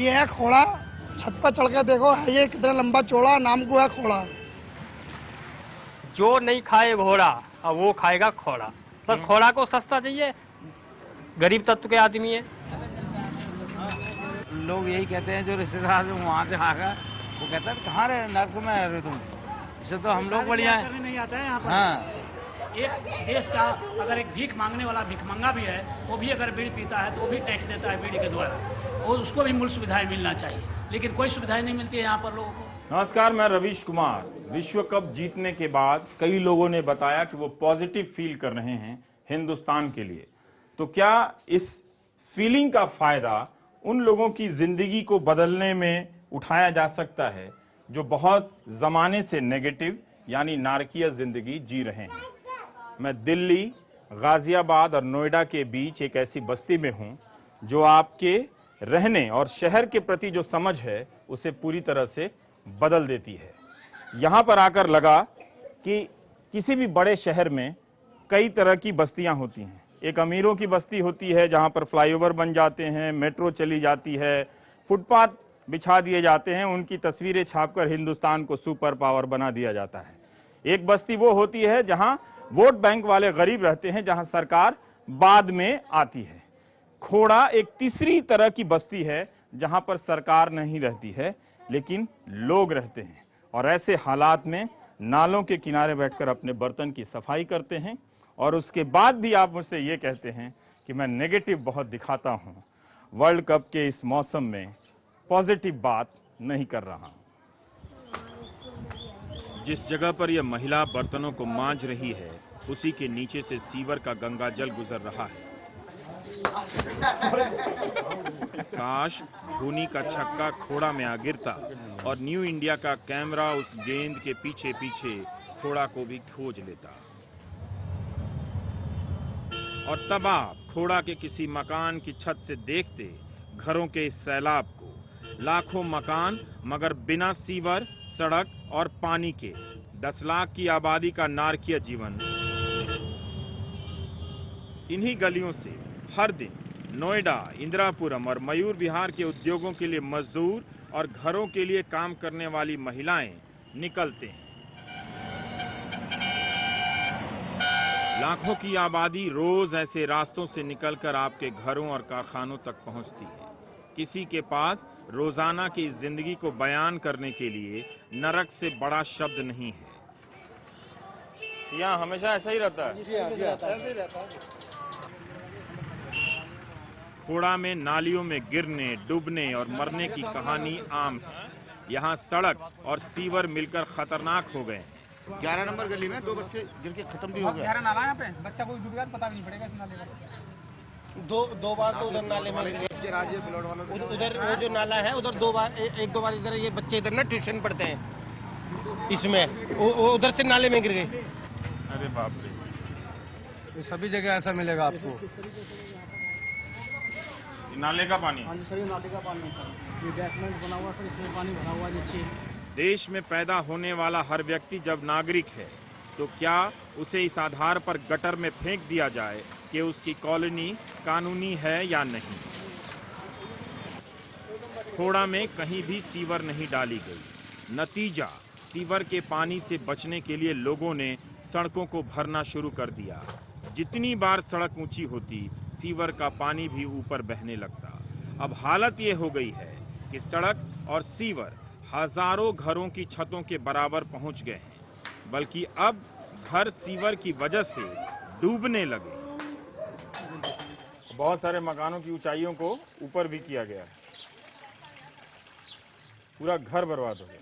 ये है खोड़ा, छत पर चढ़ के देखो ये कितना लंबा चौड़ा, नाम को है खोड़ा। जो नहीं खाए घोड़ा अब वो खाएगा खोड़ा। बस खोड़ा को सस्ता चाहिए, गरीब तत्व के आदमी है। लोग यही कहते हैं जो रिश्तेदार जो वहाँ से आकर वो कहता है कहाँ रहे, नर्क में रह रहे तुम, इससे तो हम लोग बढ़िया है। नहीं आता है यहाँ पर। हाँ, एक देश का अगर एक भीख मांगने वाला भिखमंगा भी है, वो भी अगर बीड़ी पीता है तो वो भी टैक्स देता है बीड़ी के द्वारा, और उसको भी मूल सुविधाएं मिलना चाहिए, लेकिन कोई सुविधाएं नहीं मिलती है यहाँ पर लोगों को। नमस्कार, मैं रवीश कुमार। विश्व कप जीतने के बाद कई लोगों ने बताया कि वो पॉजिटिव फील कर रहे हैं हिंदुस्तान के लिए। तो क्या इस फीलिंग का फायदा उन लोगों की जिंदगी को बदलने में उठाया जा सकता है जो बहुत जमाने से नेगेटिव यानी नारकीय जिंदगी जी रहे हैं? मैं दिल्ली, गाजियाबाद और नोएडा के बीच एक ऐसी बस्ती में हूं जो आपके रहने और शहर के प्रति जो समझ है उसे पूरी तरह से बदल देती है। यहां पर आकर लगा कि किसी भी बड़े शहर में कई तरह की बस्तियां होती हैं। एक अमीरों की बस्ती होती है जहां पर फ्लाईओवर बन जाते हैं, मेट्रो चली जाती है, फुटपाथ बिछा दिए जाते हैं, उनकी तस्वीरें छापकर हिंदुस्तान को सुपर पावर बना दिया जाता है। एक बस्ती वो होती है जहां वोट बैंक वाले गरीब रहते हैं, जहां सरकार बाद में आती है। खोड़ा एक तीसरी तरह की बस्ती है जहां पर सरकार नहीं रहती है लेकिन लोग रहते हैं, और ऐसे हालात में नालों के किनारे बैठकर अपने बर्तन की सफाई करते हैं और उसके बाद भी आप मुझसे ये कहते हैं कि मैं नेगेटिव बहुत दिखाता हूं। वर्ल्ड कप के इस मौसम में पॉजिटिव बात नहीं कर रहा हूं। जिस जगह पर यह महिला बर्तनों को मांज रही है उसी के नीचे से सीवर का गंगा जल गुजर रहा है। काश धोनी का छक्का खोड़ा में आ गिरता और न्यू इंडिया का कैमरा उस गेंद के पीछे पीछे खोड़ा को भी खोज लेता, और तब आप खोड़ा के किसी मकान की छत से देखते घरों के इस सैलाब को। लाखों मकान मगर बिना सीवर, सड़क और पानी के। 10 लाख की आबादी का नारकीय जीवन। इन्हीं गलियों से हर दिन नोएडा, इंदिरापुरम और मयूर विहार के उद्योगों के लिए मजदूर और घरों के लिए काम करने वाली महिलाएं निकलते हैं। लाखों की आबादी रोज ऐसे रास्तों से निकलकर आपके घरों और कारखानों तक पहुंचती है। किसी के पास रोजाना की इस जिंदगी को बयान करने के लिए नरक से बड़ा शब्द नहीं है। यहाँ हमेशा ऐसा ही रहता है। खोड़ा में नालियों में गिरने, डूबने और मरने की कहानी आम है। यहाँ सड़क और सीवर मिलकर खतरनाक हो गए। 11 नंबर गली में 2 बच्चे गिर के खत्म भी हो गए। 11 नाला यहाँ पे, बच्चा कोई डूब गया तो पता भी नहीं पड़ेगा इस नाले का। दो बार तो उधर नाले में उधर वो जो नाला है उधर 2 बार, एक दो बार इधर ये बच्चे इधर ना ट्यूशन पढ़ते हैं, इसमें वो उधर से नाले में गिर गए। अरे बाप रे, सभी जगह ऐसा मिलेगा आपको। नाले का पानी? हाँ जी सर, ये नाले का पानी है सर, ये बेसमेंट बना हुआ सर, इसमें पानी भरा हुआ नीचे। देश में पैदा होने वाला हर व्यक्ति जब नागरिक है तो क्या उसे इस आधार पर गटर में फेंक दिया जाए कि उसकी कॉलोनी कानूनी है या नहीं? खोड़ा में कहीं भी सीवर नहीं डाली गई। नतीजा, सीवर के पानी से बचने के लिए लोगों ने सड़कों को भरना शुरू कर दिया। जितनी बार सड़क ऊंची होती सीवर का पानी भी ऊपर बहने लगता। अब हालत ये हो गई है कि सड़क और सीवर हजारों घरों की छतों के बराबर पहुंच गए हैं, बल्कि अब घर सीवर की वजह से डूबने लगे। बहुत सारे मकानों की ऊंचाइयों को ऊपर भी किया गया है। पूरा घर बर्बाद हो गया।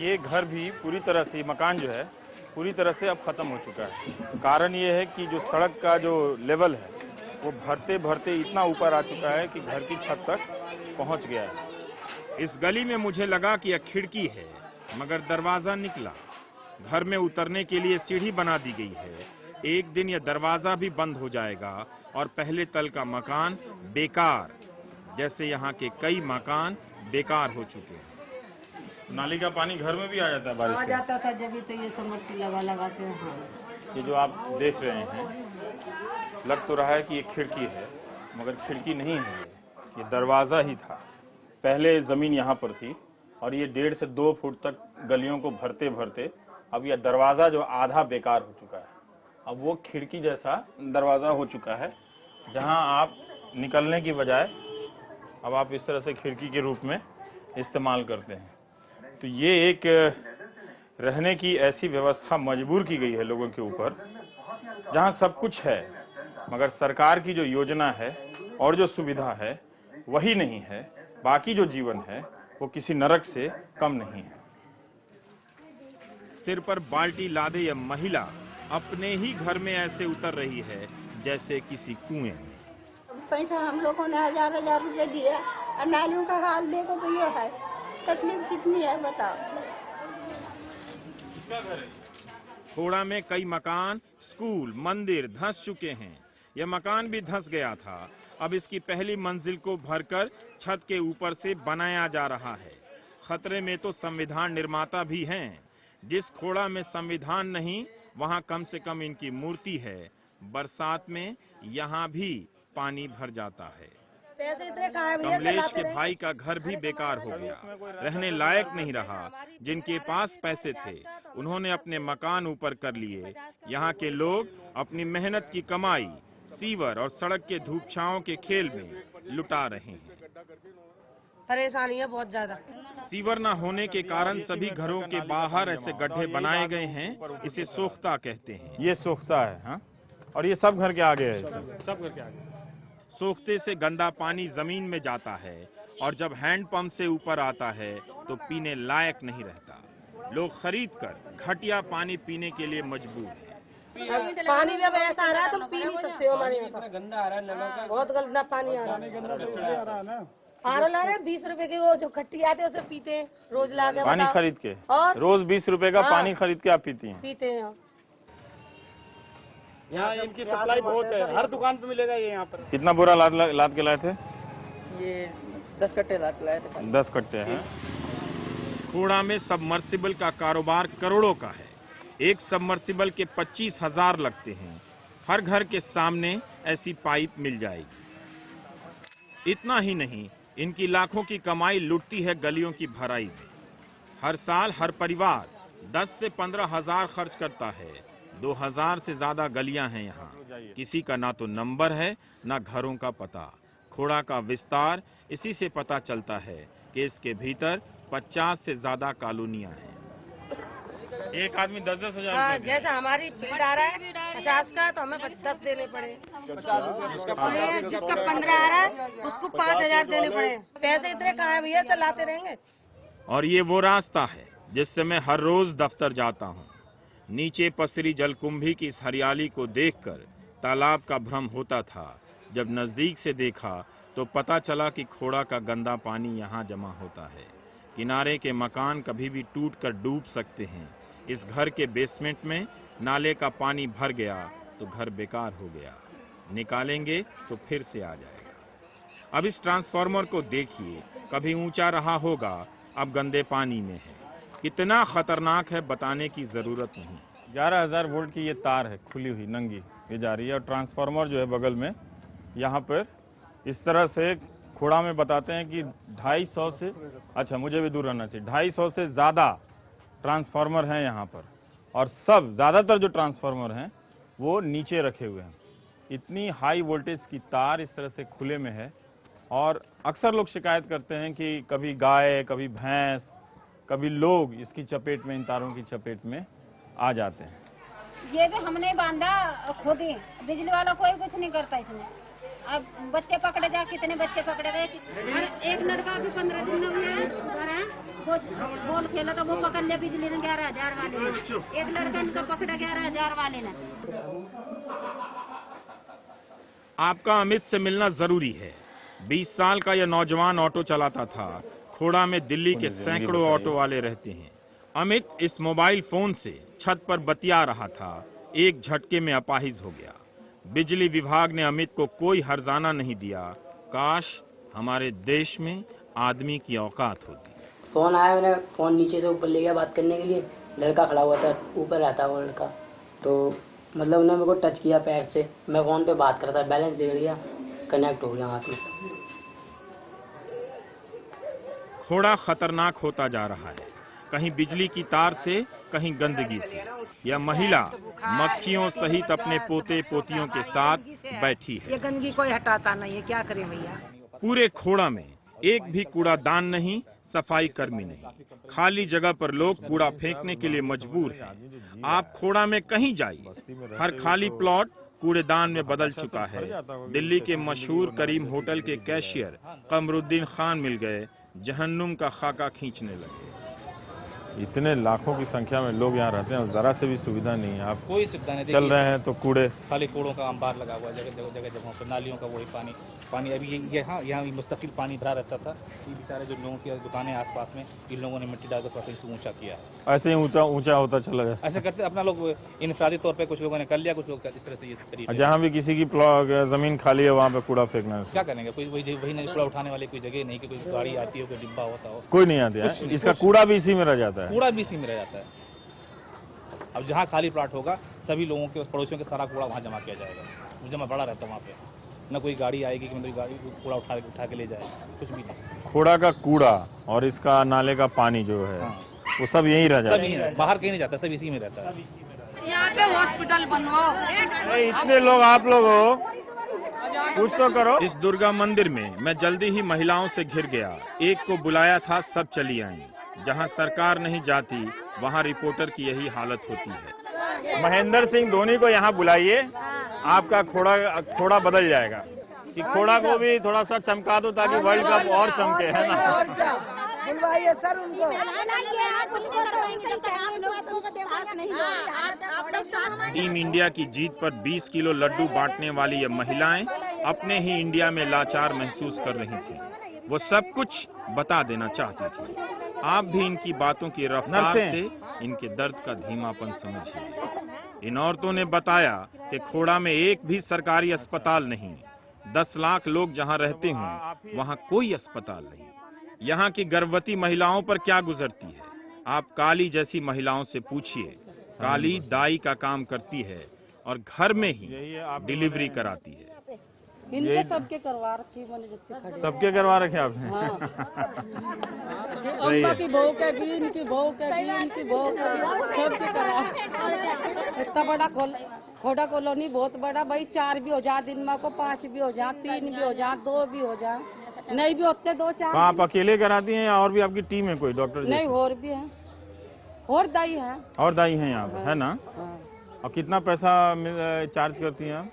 ये घर भी पूरी तरह से, मकान जो है पूरी तरह से अब खत्म हो चुका है। कारण ये है कि जो सड़क का जो लेवल है वो भरते भरते इतना ऊपर आ चुका है कि घर की छत तक पहुंच गया है। इस गली में मुझे लगा कि यह खिड़की है, मगर दरवाजा निकला। घर में उतरने के लिए सीढ़ी बना दी गई है। एक दिन यह दरवाजा भी बंद हो जाएगा और पहले तल का मकान बेकार, जैसे यहाँ के कई मकान बेकार हो चुके हैं। नाली का पानी घर में भी आ जाता है बारिश आ जाता था, जब तो ये समर्सी लगा लगाते हैं। हाँ, ये जो आप देख रहे हैं लग तो रहा है कि ये खिड़की है, मगर खिड़की नहीं है, ये दरवाज़ा ही था। पहले ज़मीन यहाँ पर थी और ये 1.5 से 2 फुट तक गलियों को भरते भरते अब यह दरवाज़ा जो आधा बेकार हो चुका है, अब वो खिड़की जैसा दरवाज़ा हो चुका है, जहां आप निकलने की बजाय अब आप इस तरह से खिड़की के रूप में इस्तेमाल करते हैं। तो ये एक रहने की ऐसी व्यवस्था मजबूर की गई है लोगों के ऊपर, जहां सब कुछ है मगर सरकार की जो योजना है और जो सुविधा है वही नहीं है, बाकी जो जीवन है वो किसी नरक से कम नहीं है। सिर पर बाल्टी लादे यह महिला अपने ही घर में ऐसे उतर रही है जैसे किसी कुएं में। पैसा हम लोगों ने 1000 रुपए दिया और नालियों का हाल देखो तो ये है, तकलीफ कितनी है बताओ। खोड़ा में कई मकान, स्कूल, मंदिर धंस चुके हैं। यह मकान भी धंस गया था, अब इसकी पहली मंजिल को भरकर छत के ऊपर से बनाया जा रहा है। खतरे में तो संविधान निर्माता भी हैं। जिस खोड़ा में संविधान नहीं, वहां कम से कम इनकी मूर्ति है। बरसात में यहाँ भी पानी भर जाता है। कमलेश के भाई का घर भी बेकार हो गया, रहने लायक नहीं रहा। जिनके पास पैसे थे उन्होंने अपने मकान ऊपर कर लिए। यहाँ के लोग अपनी मेहनत की कमाई सीवर और सड़क के धूप छांव के खेल में लुटा रहे हैं। परेशानी है बहुत ज्यादा। सीवर न होने के कारण सभी घरों के बाहर ऐसे गड्ढे बनाए गए हैं। इसे सोख्ता कहते हैं। ये सोख्ता है, हाँ? और ये सब घर के आगे है, सब घर के आगे। सोख्ते से गंदा पानी जमीन में जाता है और जब हैंडपंप से ऊपर आता है तो पीने लायक नहीं रहता। लोग खरीद कर घटिया पानी पीने के लिए मजबूर हैं। पानी जब ऐसा आ रहा है तो पी नहीं सकते हो। हमारे गंदा आ रहा है, नलों का बहुत गंदा पानी आ रहा है। आर ला रहे 20 रुपए के, वो जो खट्टी आते हैं उसे पीते हैं रोज ला के। पानी खरीद के और रोज 20 रुपए का पानी खरीद के आप पीती हैं? पीते हैं। यहाँ इनकी सप्लाई बहुत है, हर दुकान पे मिलेगा ये यहाँ पर। कितना बोरा लाद के लाए थे? ये 10 कट्टे लाद के लाए थे। 10 कट्टे हैं। खोड़ा में सबमर्सिबल का कारोबार करोड़ों का है। एक सबमर्सिबल के 25,000 लगते हैं। हर घर के सामने ऐसी पाइप मिल जाएगी। इतना ही नहीं, इनकी लाखों की कमाई लुटती है गलियों की भराई में। हर साल हर परिवार 10 से 15,000 खर्च करता है। 2000 से ज्यादा गलियां हैं यहाँ। किसी का ना तो नंबर है ना घरों का पता। खोड़ा का विस्तार इसी से पता चलता है कि इसके भीतर 50 से ज्यादा कॉलोनियां हैं। एक आदमी 10-10 हजार। हाँ, जैसा हमारी बिल आ रहा है 50 का तो हमें 10 देने पड़े। जिसका 15 आ रहा है उसको 5,000 देने पड़े। पैसे इतने कहाँ है भैया, चलाते रहेंगे। और ये वो रास्ता है जिससे मैं हर रोज दफ्तर जाता हूँ। नीचे पसरी जलकुंभी की इस हरियाली को देखकर तालाब का भ्रम होता था। जब नजदीक से देखा तो पता चला कि खोड़ा का गंदा पानी यहाँ जमा होता है। किनारे के मकान कभी भी टूटकर डूब सकते हैं। इस घर के बेसमेंट में नाले का पानी भर गया तो घर बेकार हो गया। निकालेंगे तो फिर से आ जाएगा। अब इस ट्रांसफार्मर को देखिए, कभी ऊंचा रहा होगा, अब गंदे पानी में है। कितना खतरनाक है बताने की जरूरत नहीं। 11,000 वोल्ट की ये तार है, खुली हुई नंगी, ये जा रही है। और ट्रांसफार्मर जो है बगल में, यहाँ पर इस तरह से खोड़ा में बताते हैं कि 250 से, अच्छा मुझे भी दूर रहना चाहिए, 250 से ज्यादा ट्रांसफार्मर हैं यहाँ पर। और सब ज्यादातर जो ट्रांसफार्मर हैं वो नीचे रखे हुए हैं। इतनी हाई वोल्टेज की तार इस तरह से खुले में है। और अक्सर लोग शिकायत करते हैं कि कभी गाय, कभी भैंस, कभी लोग इसकी चपेट में, इन तारों की चपेट में आ जाते हैं। ये भी हमने बांधा खुद ही, बिजली वाला कोई कुछ नहीं करता इसमें। अब बच्चे पकड़े जा, कितने बच्चे पकड़े गए। एक लड़का भी 15 दिन हो गया, वो बॉल खेला था, वो पकड़ लिया बिजली ने 11,000 वाले ने। एक लड़का इनका पकड़ा 11,000 वाले ने। आपका अमित से मिलना जरूरी है। 20 साल का यह नौजवान ऑटो चलाता था। खोड़ा में दिल्ली के सैकड़ों ऑटो वाले रहते हैं। अमित इस मोबाइल फोन से छत पर बतिया रहा था, एक झटके में अपाहिज हो गया। बिजली विभाग ने अमित को कोई हर्जाना नहीं दिया। काश हमारे देश में आदमी की औकात होती। फोन आया, मैंने फोन नीचे से ऊपर ले गया बात करने के लिए। लड़का खड़ा हुआ था, ऊपर रहता वो लड़का, तो मतलब उन्होंने मेरे को टच किया पैर से, मैं फोन पे बात करता, बैलेंस बिगड़ गया, कनेक्ट हो गया हाथ में। खोड़ा खतरनाक होता जा रहा है, कहीं बिजली की तार से, कहीं गंदगी से। यह महिला मक्खियों सहित अपने पोते पोतियों के साथ बैठी है। ये गंदगी कोई हटाता नहीं है, क्या करें भैया। पूरे खोड़ा में एक भी कूड़ादान नहीं, सफाई कर्मी नहीं, खाली जगह पर लोग कूड़ा फेंकने के लिए मजबूर हैं। आप खोड़ा में कहीं जाइए, हर खाली प्लॉट कूड़ेदान में बदल चुका है। दिल्ली के मशहूर करीम होटल के कैशियर कमरुद्दीन खान मिल गए, जहन्नुम का खाका खींचने लगे। इतने लाखों की संख्या में लोग यहाँ रहते हैं और जरा से भी सुविधा नहीं है। आप कोई सुविधा नहीं, चल रहे हैं तो कूड़े, खाली कूड़ों का अंबार लगा हुआ है जगह पर, नालियों का वही पानी अभी यहाँ मुस्तकिल पानी भरा रहता था। ये बेचारे जो लोगों की दुकानें आसपास में, इन लोगों ने मिट्टी डालकर थोड़ा सा ऊंचा किया है। ऐसे ही ऊंचा होता चला गया। ऐसा करते अपना लोग इनफरादी तौर पर, कुछ लोगों ने कर लिया, कुछ लोग इस तरह से ये तरीके। जहाँ भी किसी की जमीन खाली है वहाँ पे कूड़ा फेंकना है। क्या करेंगे, कोई वही नहीं, कूड़ा उठाने वाली कोई जगह नहीं कि कोई गाड़ी आती हो, कोई डिब्बा होता हो, कोई नहीं आती है। इसका कूड़ा भी इसी में रह जाता है, कूड़ा भी इसी में रह जाता है। अब जहाँ खाली प्लॉट होगा, सभी लोगों के पड़ोसियों के सारा कूड़ा वहाँ जमा किया जाएगा, जमा बड़ा रहता है वहाँ पे। न कोई गाड़ी आएगी कि मतलब गाड़ी कूड़ा उठा के ले जाए, कुछ भी नहीं। खोड़ा का कूड़ा और इसका नाले का पानी जो है, वो सब यहीं रह जाता है, बाहर कहीं नहीं जाता, सब इसी में रहता है। यहाँ पे हॉस्पिटल बनवाओ। इतने लोग आप लोग हो, कुछ तो करो। इस दुर्गा मंदिर में मैं जल्दी ही महिलाओं से घिर गया। एक को बुलाया था, सब चली आई। जहां सरकार नहीं जाती, वहां रिपोर्टर की यही हालत होती है। महेंद्र सिंह धोनी को यहाँ बुलाइए, आपका खोड़ा बदल जाएगा। कि खोड़ा को भी थोड़ा सा चमका दो ताकि वर्ल्ड कप और चमके, है ना। बुलवाइए सर उनको। टीम इंडिया की जीत पर 20 किलो लड्डू बांटने वाली ये महिलाएं अपने ही इंडिया में लाचार महसूस कर रही थी। वो सब कुछ बता देना चाहती थी। आप भी इनकी बातों की रफ्तार से इनके दर्द का धीमापन समझिए। इन औरतों ने बताया कि खोड़ा में एक भी सरकारी अस्पताल नहीं, 10 लाख लोग जहां रहते हों वहां कोई अस्पताल नहीं। यहाँ की गर्भवती महिलाओं पर क्या गुजरती है, आप काली जैसी महिलाओं से पूछिए। काली दाई का काम करती है और घर में ही डिलीवरी कराती है। इनके सबके करवा रखी, मैंने जितने खड़े सबके करवा रखे आपने। उनका की बहू के भी, इनकी बहू के भी, इनकी बहू के भी, सबके करवा। इतना बड़ा खोड़ा कॉलोनी बहुत बड़ा भाई, 4 भी हो जा दिन में को, 5 भी हो जा, 3 भी हो जा, 2 भी हो जा, नहीं भी होते 2-4। आप अकेले कराती हैं या और भी आपकी टीम है कोई डॉक्टर? नहीं, और भी है, और दाई है। और दाई हैं यहाँ पे, है ना। और कितना पैसा चार्ज करती हैं आप?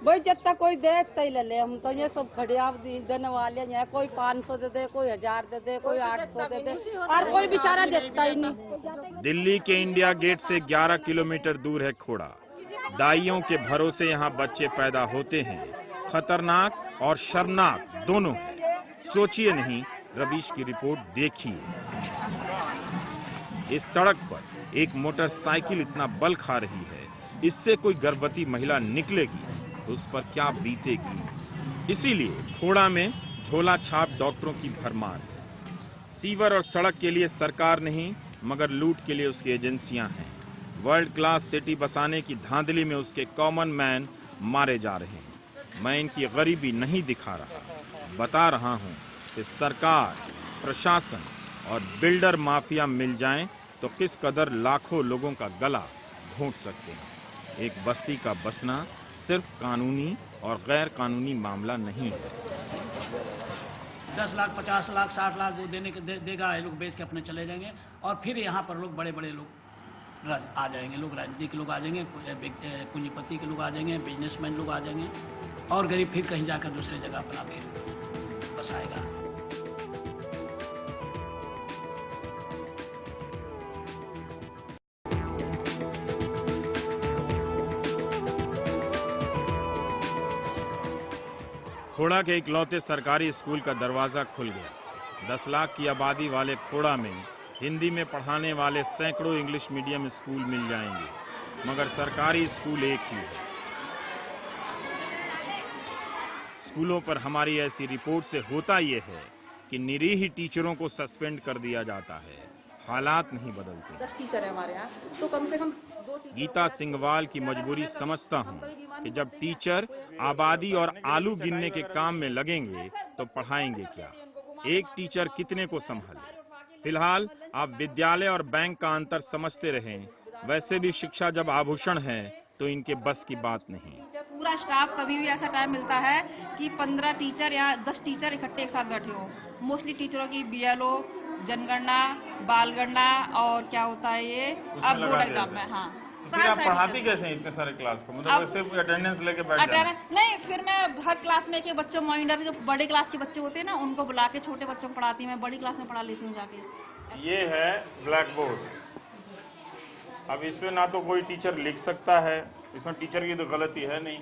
भाई जितना कोई दे ही ले ले, हम तो ये सब खड़े आप देने वाले हैं। कोई 500 दे दे, कोई 1000 दे दे, कोई 800 दे दे, और कोई बेचारा देता ही नहीं। दिल्ली के इंडिया गेट से 11 किलोमीटर दूर है खोड़ा। दाइयों के भरोसे यहाँ बच्चे पैदा होते हैं। खतरनाक और शर्मनाक दोनों है। सोचिए नहीं, रवीश की रिपोर्ट देखिए। इस सड़क पर एक मोटरसाइकिल इतना बल खा रही है, इससे कोई गर्भवती महिला निकलेगी तो उस पर क्या बीतेगी। इसीलिए खोड़ा में झोला छाप डॉक्टरों की भरमार है। सीवर और सड़क के लिए सरकार नहीं, मगर लूट के लिए उसकी एजेंसियां हैं। वर्ल्ड क्लास सिटी बसाने की धांधली में उसके कॉमन मैन मारे जा रहे हैं। मैं इनकी गरीबी नहीं दिखा रहा, बता रहा हूं कि सरकार, प्रशासन और बिल्डर माफिया मिल जाएं तो किस कदर लाखों लोगों का गला घोंट सकते हैं। एक बस्ती का बसना सिर्फ कानूनी और गैर कानूनी मामला नहीं है। 10 लाख, 50 लाख, 60 लाख वो देगा, ये लोग बेच के अपने चले जाएंगे। और फिर यहाँ पर लोग बड़े बड़े लोग आ जाएंगे, लोग राजनीति के लोग आ जाएंगे, पूंजीपति के लोग आ जाएंगे, बिजनेसमैन लोग आ जाएंगे, और गरीब फिर कहीं जाकर दूसरी जगह अपना फिर बसाएगा। खोड़ा के इकलौते सरकारी स्कूल का दरवाजा खुल गया। 10 लाख की आबादी वाले खोड़ा में हिंदी में पढ़ाने वाले सैकड़ों इंग्लिश मीडियम स्कूल मिल जाएंगे, मगर सरकारी स्कूल एक ही है। स्कूलों पर हमारी ऐसी रिपोर्ट से होता यह है कि निरीह टीचरों को सस्पेंड कर दिया जाता है, हालात नहीं बदलते। 10 टीचर है हमारे यहाँ, तो कम से कम 2 टीचर। गीता सिंघवाल की मजबूरी समझता हूँ कि जब टीचर आबादी और आलू गिनने के काम में लगेंगे तो पढ़ाएंगे क्या, एक टीचर कितने को संभाले। फिलहाल आप विद्यालय और बैंक का अंतर समझते रहें। वैसे भी शिक्षा जब आभूषण है तो इनके बस की बात नहीं। पूरा स्टाफ, कभी भी ऐसा टाइम मिलता है कि 15 टीचर या 10 टीचर इकट्ठे एक साथ बैठे हो। मोस्टली टीचरों की BLO, जनगणना, बाल गणना और क्या होता है ये अब बोर्ड एग्जाम में। हाँ, फिर आप पढ़ाती कैसे हैं इतने सारे क्लास को? मतलब सिर्फ अटेंडेंस लेके बैठ जाते हैं? नहीं, फिर मैं हर क्लास में के बच्चों मॉनिटर, जो बड़े क्लास के बच्चे होते हैं ना, उनको बुला के छोटे बच्चों को पढ़ाती हूँ। मैं बड़ी क्लास में पढ़ा लेती हूँ जाके। ये है ब्लैक बोर्ड। अब इसमें ना तो कोई टीचर लिख सकता है, इसमें टीचर की तो गलती है नहीं।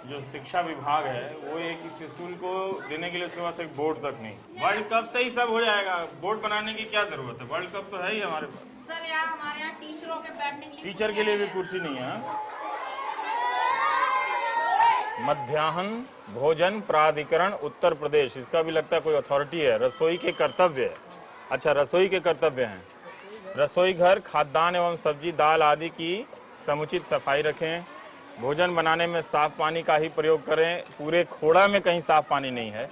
जो शिक्षा विभाग है वो एक इस स्कूल को देने के लिए उसके पास एक बोर्ड तक नहीं। वर्ल्ड कप से ही सब हो जाएगा, बोर्ड बनाने की क्या जरूरत है? वर्ल्ड कप तो है ही हमारे पास। सर यहाँ हमारे यहाँ टीचरों के बैठने के लिए, टीचर के लिए भी कुर्सी नहीं है। मध्याह्न भोजन प्राधिकरण उत्तर प्रदेश, इसका भी लगता है कोई अथॉरिटी है। रसोई के कर्तव्य है। अच्छा, रसोई के कर्तव्य हैं। रसोई घर खाद्यान्न एवं सब्जी दाल आदि की समुचित सफाई रखें। भोजन बनाने में साफ पानी का ही प्रयोग करें। पूरे खोड़ा में कहीं साफ पानी नहीं है।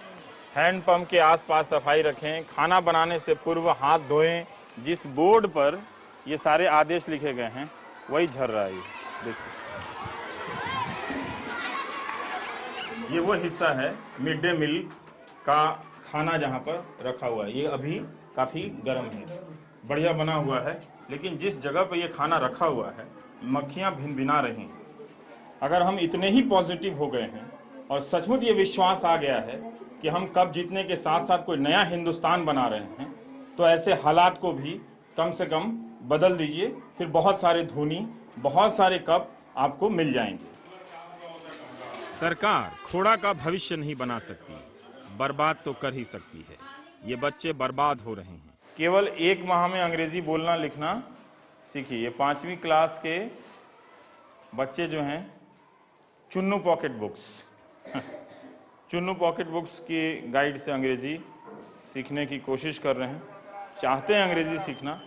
हैंडपंप के आसपास सफाई रखें। खाना बनाने से पूर्व हाथ धोएं। जिस बोर्ड पर ये सारे आदेश लिखे गए हैं वही झर रहा है। देखिए, ये वो हिस्सा है मिड डे मील का खाना जहां पर रखा हुआ है। ये अभी काफी गर्म है, बढ़िया बना हुआ है, लेकिन जिस जगह पर ये खाना रखा हुआ है मक्खियां भिनभिना रही हैं। अगर हम इतने ही पॉजिटिव हो गए हैं और सचमुच ये विश्वास आ गया है कि हम कप जीतने के साथ साथ कोई नया हिंदुस्तान बना रहे हैं, तो ऐसे हालात को भी कम से कम बदल दीजिए। फिर बहुत सारे धोनी, बहुत सारे कप आपको मिल जाएंगे। सरकार खोड़ा का भविष्य नहीं बना सकती, बर्बाद तो कर ही सकती है। ये बच्चे बर्बाद हो रहे हैं। केवल 1 माह में अंग्रेजी बोलना लिखना सीखिए। ये 5वीं क्लास के बच्चे जो हैं Chunnu pocket books Chunnu pocket books की गाइड से अंग्रेजी सीखने की कोशिश कर रहे हैं, चाहते हैं अंग्रेजी सीखना।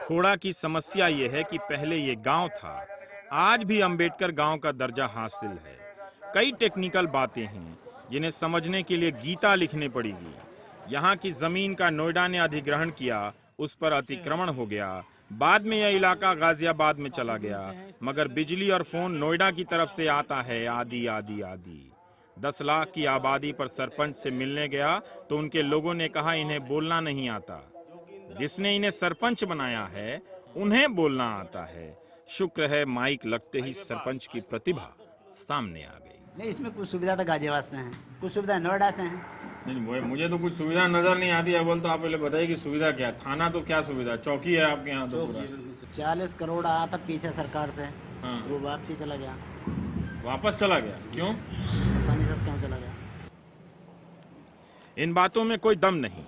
खोड़ा की समस्या ये है कि पहले ये गांव था, आज भी अंबेडकर गांव का दर्जा हासिल है। कई टेक्निकल बातें हैं जिन्हें समझने के लिए गीता लिखनी पड़ेगी। यहाँ की जमीन का नोएडा ने अधिग्रहण किया, उस पर अतिक्रमण हो गया। बाद में यह इलाका गाजियाबाद में चला गया, मगर बिजली और फोन नोएडा की तरफ से आता है। आदि आदि आदि 10 लाख की आबादी पर सरपंच से मिलने गया तो उनके लोगों ने कहा इन्हें बोलना नहीं आता। जिसने इन्हें सरपंच बनाया है उन्हें बोलना आता है। शुक्र है माइक लगते ही सरपंच की प्रतिभा सामने आ गई। नहीं, इसमें कुछ सुविधा तो गाजियाबाद से है, कुछ सुविधा नोएडा से है। नहीं, मुझे तो कुछ सुविधा नजर नहीं आती है। बोल तो आप पहले बताइए कि सुविधा क्या? थाना तो क्या सुविधा, चौकी है आपके यहाँ तो पूरा। 40 करोड़ आया था पीछे सरकार से। हाँ। वो वापसी चला गया। वापस चला गया? क्यों? पता नहीं सर क्यों चला गया। इन बातों में कोई दम नहीं।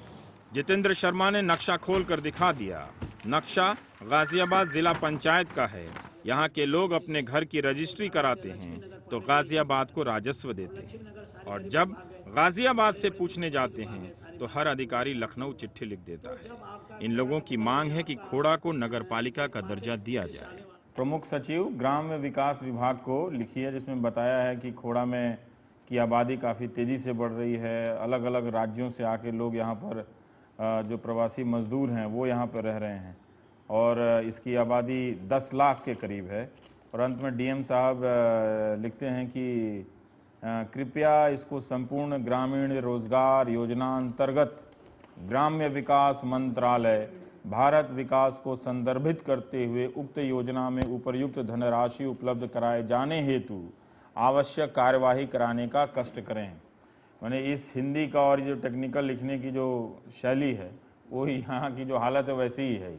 जितेंद्र शर्मा ने नक्शा खोल कर दिखा दिया। नक्शा गाजियाबाद जिला पंचायत का है। यहाँ के लोग अपने घर की रजिस्ट्री कराते हैं तो गाजियाबाद को राजस्व देते हैं, और जब गाजियाबाद से पूछने जाते हैं तो हर अधिकारी लखनऊ चिट्ठी लिख देता है। इन लोगों की मांग है कि खोड़ा को नगरपालिका का दर्जा दिया जाए। प्रमुख सचिव ग्राम्य विकास विभाग को लिखी है, जिसमें बताया है कि खोड़ा में की आबादी काफ़ी तेज़ी से बढ़ रही है। अलग अलग राज्यों से आके लोग यहाँ पर जो प्रवासी मजदूर हैं वो यहाँ पर रह रहे हैं, और इसकी आबादी 10 लाख के करीब है। और अंत में डीएम साहब लिखते हैं कि कृपया इसको संपूर्ण ग्रामीण रोजगार योजना अंतर्गत ग्राम्य विकास मंत्रालय भारत विकास को संदर्भित करते हुए उक्त योजना में उपर्युक्त धनराशि उपलब्ध कराए जाने हेतु आवश्यक कार्यवाही कराने का कष्ट करें। मैंने इस हिंदी का और जो टेक्निकल लिखने की जो शैली है वो यहाँ की जो हालत है वैसी ही है।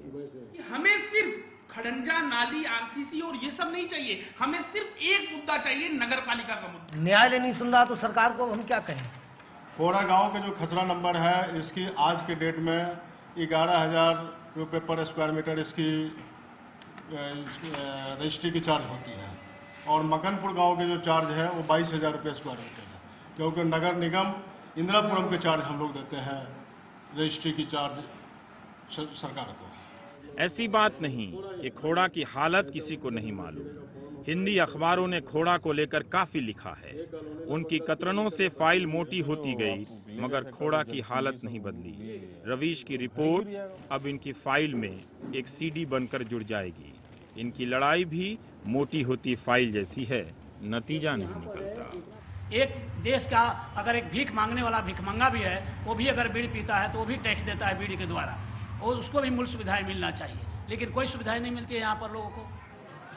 हमें सिर्फ खड़ंजा, नाली, आरसीसी और ये सब नहीं चाहिए, हमें सिर्फ एक मुद्दा चाहिए, नगर पालिका का मुद्दा। न्यायालय नहीं सुन रहा तो सरकार को हम क्या कहें? खोड़ा गांव का जो खसरा नंबर है, इसकी आज के डेट में 11,000 रुपये पर स्क्वायर मीटर इसकी रजिस्ट्री की चार्ज होती है, और मकनपुर गांव के जो चार्ज है वो 22,000 रुपये स्क्वायर मीटर है, क्योंकि नगर निगम इंदिरापुरम के चार्ज हम लोग देते हैं रजिस्ट्री की चार्ज सरकार को। ऐसी बात नहीं कि खोड़ा की हालत किसी को नहीं मालूम। हिंदी अखबारों ने खोड़ा को लेकर काफी लिखा है। उनकी कतरनों से फाइल मोटी होती गई, मगर खोड़ा की हालत नहीं बदली। रवीश की रिपोर्ट अब इनकी फाइल में एक सीडी बनकर जुड़ जाएगी। इनकी लड़ाई भी मोटी होती फाइल जैसी है, नतीजा नहीं निकलता। एक देश का अगर एक भीख मांगने वाला भिखमंगा भी है, वो भी अगर बीड़ी पीता है तो वो भी टैक्स देता है बीड़ी के द्वारा, और उसको भी मूल सुविधाएं मिलना चाहिए, लेकिन कोई सुविधाएं नहीं मिलती है यहाँ पर लोगों को।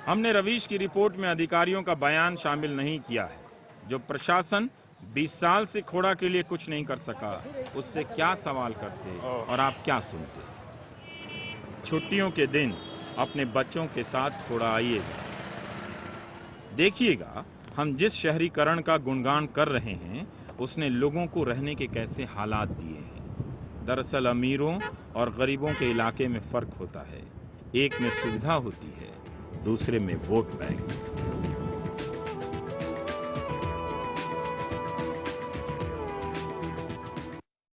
हमने रवीश की रिपोर्ट में अधिकारियों का बयान शामिल नहीं किया है। जो प्रशासन 20 साल से खोड़ा के लिए कुछ नहीं कर सका, उससे क्या सवाल करते और आप क्या सुनते। छुट्टियों के दिन अपने बच्चों के साथ खोड़ा आइएगा, देखिएगा हम जिस शहरीकरण का गुणगान कर रहे हैं उसने लोगों को रहने के कैसे हालात दिए हैं। दरअसल अमीरों और गरीबों के इलाके में फर्क होता है। एक में सुविधा होती है, दूसरे में वोट बैंक।